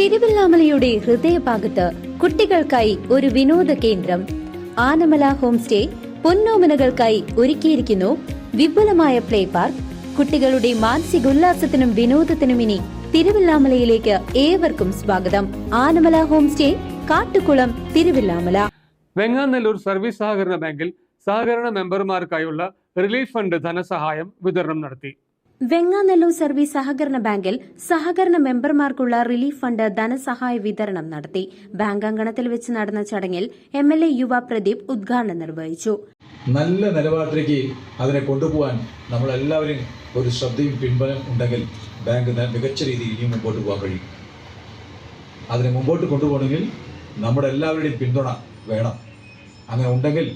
തിരുവല്ലാമലയുടെ ഹൃദയഭാഗത്ത് കുട്ടികൾക്കായി ഒരു വിനോദ കേന്ദ്രം ആനമല ഹോം സ്റ്റേ പൊന്നോമനകൾക്കായി ഒരുക്കിയിരിക്കുന്നു വിപുലമായ പ്ലേ പാർക്ക്. കുട്ടികളുടെ മാനസികോല്ലാസത്തിനും വിനോദത്തിനും ഇനി തിരുവല്ലാമലയിലേക്ക് ഏവർക്കും സ്വാഗതം. Anamala home stay, Kattukulam, Thiruvallamala. Venganallur service സഹകരണ ബാങ്കിൽ സഹകരണ മെമ്പർമാർക്കായുള്ള റിലീഫ് ഫണ്ട് ധനസഹായം വിതരണം നടത്തി. വെങ്ങാനല്ലൂർ സർവീസ് സഹകരണ ബാങ്കിൽ സഹകരണ മെമ്പർമാർക്കുള്ള റിലീഫ് ഫണ്ട് ധനസഹായ വിതരണം നടത്തി. ബാങ്ക് അങ്കണത്തിൽ വെച്ച് നടന്ന ചടങ്ങിൽ MLA യുവ പ്രദീപ് ഉദ്ഘാടനം നിർവഹിച്ചു. നല്ല നിലവാരത്തിലേക്ക് അതിനെ കൊണ്ടുപോകാൻ നമ്മളെല്ലാവരും ഒരു ശ്രദ്ധയും പിൻബലം ഉണ്ടെങ്കിൽ ബാങ്ക് മികച്ച രീതിയിൽ ഇനിയും മുമ്പോട്ട് പോകാൻ കഴിയും. അതിനെ മുമ്പോട്ട് കൊണ്ടുപോകണമെങ്കിൽ നമ്മുടെ എല്ലാവരുടെയും പിന്തുണ വേണം. അങ്ങനെ ഉണ്ടെങ്കിൽ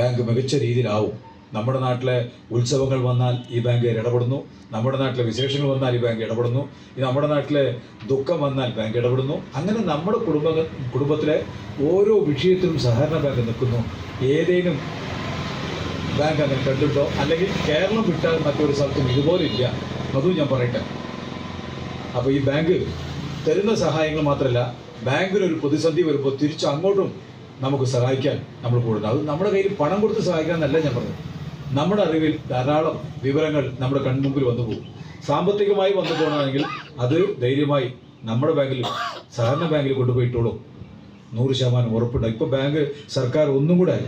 ബാങ്ക് മികച്ച രീതിയിലാവും. നമ്മുടെ നാട്ടിലെ ഉത്സവങ്ങൾ വന്നാൽ ഈ ബാങ്ക് ഇടപെടുന്നു, നമ്മുടെ നാട്ടിലെ വിശേഷങ്ങൾ വന്നാൽ ഈ ബാങ്ക് ഇടപെടുന്നു, നമ്മുടെ നാട്ടിലെ ദുഃഖം വന്നാൽ ബാങ്ക് ഇടപെടുന്നു. അങ്ങനെ നമ്മുടെ കുടുംബത്തിലെ ഓരോ വിഷയത്തിലും സഹകരണ ബാങ്ക് നിൽക്കുന്നു. ഏതെങ്കിലും ബാങ്ക് അങ്ങനെ കണ്ടിട്ടോ? അല്ലെങ്കിൽ കേരളം വിട്ടാൽ മറ്റൊരു സ്ഥലത്തും ഇതുപോലെ ഇല്ല, അതും ഞാൻ പറയട്ടെ. അപ്പോൾ ഈ ബാങ്ക് തരുന്ന സഹായങ്ങൾ മാത്രമല്ല, ബാങ്കിനൊരു പ്രതിസന്ധി വരുമ്പോൾ തിരിച്ച് അങ്ങോട്ടും നമുക്ക് സഹായിക്കാൻ നമ്മൾ കൂടുന്നു. അത് നമ്മുടെ കയ്യിൽ പണം കൊടുത്ത് സഹായിക്കാമെന്നല്ല ഞാൻ പറഞ്ഞത്. നമ്മുടെ അറിവിൽ ധാരാളം വിവരങ്ങൾ നമ്മുടെ കൺമുമ്പിൽ വന്നു പോകും. സാമ്പത്തികമായി വന്നു പോകണമെങ്കിൽ അത് ധൈര്യമായി നമ്മുടെ ബാങ്കിൽ, സഹകരണ ബാങ്കിൽ കൊണ്ടുപോയിട്ടോളും. 100% ഉറപ്പുണ്ട്. ഇപ്പോൾ ബാങ്ക് സർക്കാർ ഒന്നും കൂടെ,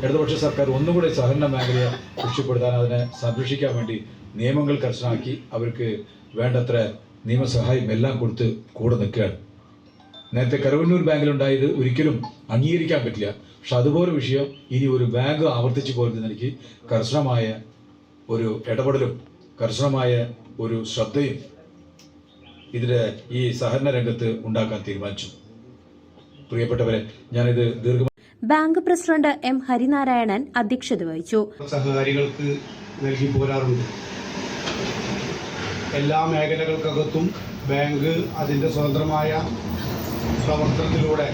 ഇടതുപക്ഷ സർക്കാർ ഒന്നും കൂടെ സഹകരണ മേഖലയെ രക്ഷപ്പെടുത്താൻ, അതിനെ സംരക്ഷിക്കാൻ വേണ്ടി നിയമങ്ങൾ കർശനമാക്കി അവർക്ക് വേണ്ടത്ര നിയമസഹായം എല്ലാം കൊടുത്ത് കൂടെ നിൽക്കുകയാണ്. നേരത്തെ കരുവന്നൂർ ബാങ്കിലുണ്ടായത് ഒരിക്കലും അംഗീകരിക്കാൻ പറ്റില്ല. പക്ഷെ അതുപോലെ വിഷയം ഇനി ഒരു ബാങ്ക് ആവർത്തിച്ചു പോരുന്ന എനിക്ക് കർശനമായ ഒരു ഇടപെടലും കർശനമായ ഒരു ശ്രദ്ധയും ഇതിലെ ഈ സഹകരണ രംഗത്ത് ഉണ്ടാക്കാൻ തീരുമാനിച്ചു. പ്രിയപ്പെട്ടവരെ, ഞാനിത് ബാങ്ക് പ്രസിഡന്റ് M ഹരിനാരായണൻ അധ്യക്ഷത വഹിച്ചു. സഹകാരികൾക്ക് നൽകി പോരാറുണ്ട്. എല്ലാ മേഖലകൾക്കകത്തും ബാങ്ക് അതിൻ്റെ സ്വതന്ത്രമായ പ്രവർത്തനത്തിലൂടെ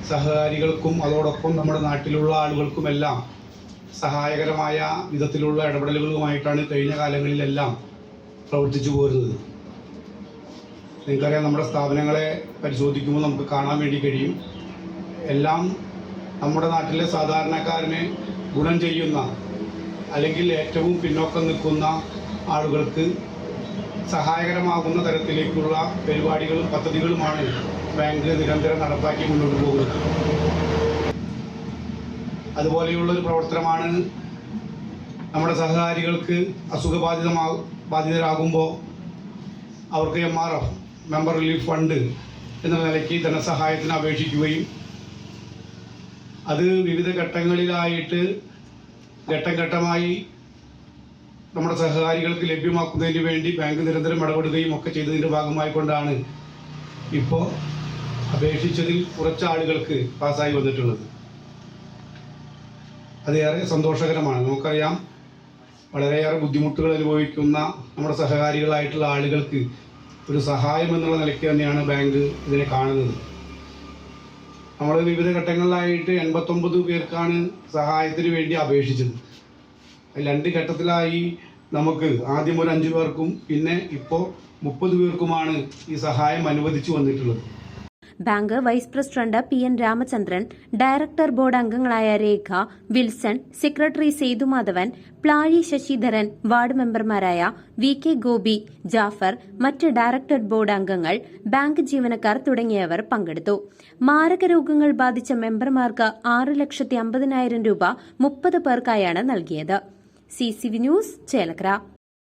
സഹകാരികൾക്കും അതോടൊപ്പം നമ്മുടെ നാട്ടിലുള്ള ആളുകൾക്കുമെല്ലാം സഹായകരമായ വിധത്തിലുള്ള ഇടപെടലുകളുമായിട്ടാണ് കഴിഞ്ഞ കാലങ്ങളിലെല്ലാം പ്രവർത്തിച്ചു പോരുന്നത്. നിങ്ങൾക്കറിയാം, നമ്മുടെ സ്ഥാപനങ്ങളെ പരിശോധിക്കുമ്പോൾ നമുക്ക് കാണാൻ വേണ്ടി കഴിയും, എല്ലാം നമ്മുടെ നാട്ടിലെ സാധാരണക്കാരന് ഗുണം ചെയ്യുന്ന, അല്ലെങ്കിൽ ഏറ്റവും പിന്നോക്കം നിൽക്കുന്ന ആളുകൾക്ക് സഹായകരമാകുന്ന തരത്തിലേക്കുള്ള പരിപാടികളും പദ്ധതികളുമാണ് ബാങ്ക് നിരന്തരം നടപ്പാക്കി മുന്നോട്ട് പോകുന്നത്. അതുപോലെയുള്ളൊരു പ്രവർത്തനമാണ് നമ്മുടെ സഹകാരികൾക്ക് ബാധിതരാകുമ്പോൾ അവർക്ക് MRF, മെമ്പർ റിലീഫ് ഫണ്ട് എന്ന നിലയ്ക്ക് ധനസഹായത്തിന് അപേക്ഷിക്കുകയും അത് വിവിധ ഘട്ടങ്ങളിലായിട്ട് ഘട്ടം ഘട്ടമായി നമ്മുടെ സഹകാരികൾക്ക് ലഭ്യമാക്കുന്നതിന് വേണ്ടി ബാങ്ക് നിരന്തരം ഇടപെടുകയും ഒക്കെ ചെയ്തതിൻ്റെ ഭാഗമായിക്കൊണ്ടാണ് ഇപ്പോൾ അപേക്ഷിച്ചതിൽ കുറച്ച് ആളുകൾക്ക് പാസ്സായി വന്നിട്ടുള്ളത്. അതേറെ സന്തോഷകരമാണ്. നമുക്കറിയാം, വളരെയേറെ ബുദ്ധിമുട്ടുകൾ അനുഭവിക്കുന്ന നമ്മുടെ സഹകാരികളായിട്ടുള്ള ആളുകൾക്ക് ഒരു സഹായം എന്നുള്ള നിലയ്ക്ക് തന്നെയാണ് ബാങ്ക് ഇതിനെ കാണുന്നത്. നമ്മൾ വിവിധ ഘട്ടങ്ങളിലായിട്ട് 89 പേർക്കാണ് സഹായത്തിന് വേണ്ടി അപേക്ഷിച്ചത്. 2 ഘട്ടത്തിലായി നമുക്ക് ആദ്യം ഒരു 5 പേർക്കും പിന്നെ ഇപ്പോൾ 30 പേർക്കുമാണ് ഈ സഹായം അനുവദിച്ചു വന്നിട്ടുള്ളത്. Bank vice president PN Ramachandran, director board അംഗങ്ങളായ Rekha, Wilson, secretary Sethumadhavan, Plazhi Sasidharan, ward മെമ്പർമാരായ VK ഗോപി, ജാഫർ, മറ്റ് ഡയറക്ടർ ബോർഡ് അംഗങ്ങൾ, ബാങ്ക് ജീവനക്കാർ തുടങ്ങിയവർ പങ്കെടുത്തു. മാരക രോഗങ്ങൾ ബാധിച്ച മെമ്പർമാർക്ക് 6,50,000 രൂപ 30 പേർക്കായാണ് നൽകിയത്. CCV news, Chelakkara.